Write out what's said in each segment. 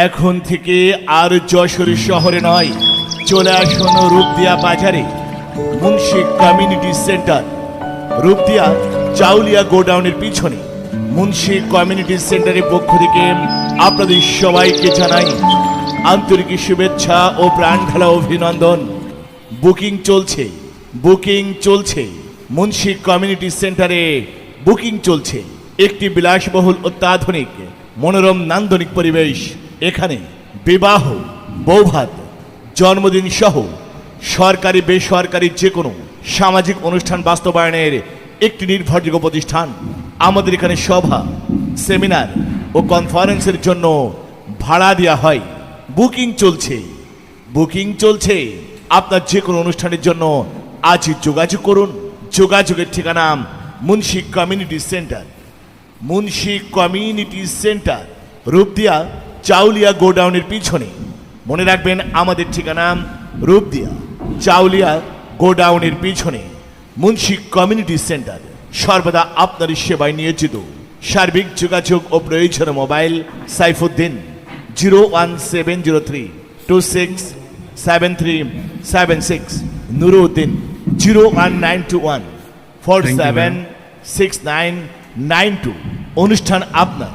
এখন থেকে আর যশোর শহরে নয়, চলে আসুন রূপদিয়া বাজারে। মুন্সি কমিউনিটি সেন্টার, রূপদিয়া চাউলিয়া গোডাউনের পিছনে। মুন্সি কমিউনিটি সেন্টারের পক্ষ থেকে আপনাদের সবাইকে জানাই আন্তরিক শুভেচ্ছা ও প্রাণ ঢালা অভিনন্দন। বুকিং চলছে, বুকিং চলছে। মুন্সি কমিউনিটি সেন্টারে বুকিং চলছে। একটি বিলাসবহুল অত্যাধুনিক মনোরম নান্দনিক পরিবেশ। এখানে বিবাহ, বৌভাত, জন্মদিন সহ সরকারি বেসরকারি যে কোনো সামাজিক অনুষ্ঠান বাস্তবায়নের একটি নির্ভরযোগ্য প্রতিষ্ঠান। আমাদের এখানে সভা, সেমিনার ও কনফারেন্সের জন্য ভাড়া দেওয়া হয়। বুকিং চলছে, বুকিং চলছে। আপনার যে কোনো অনুষ্ঠানের জন্য আজই যোগাযোগ করুন। যোগাযোগের ঠিকানা Munshi community centre. Munshi community centre, Rupdia Chauliya গোডাউনের পিছনে। মনে রাখবেন আমাদের ঠিকানা রূপদিয়া চাউলিয়া গোডাউনের পিছনে। মুন্সি কমিউনিটি সেন্টার সর্বদা আপনার সেবায় নিয়োজিত। সার্বিক যোগাযোগ ও প্রয়োজন মোবাইল সাইফুদ্দিন 01703267376, নুরুদ্দিন 01921476992। অনুষ্ঠান আপনার,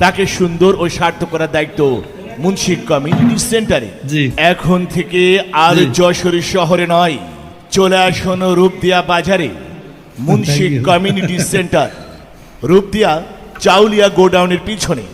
তাকে সুন্দর ও সার্থক করার দায়িত্ব মুন্সি কমিউনিটি সেন্টারে। এখন থেকে আর যশোর শহরে নয়, চলে আসুন রূপদিয়া বাজারে। মুন্সি কমিউনিটি সেন্টার, রূপদিয়া চাউলিয়া গোডাউনের পিছনে।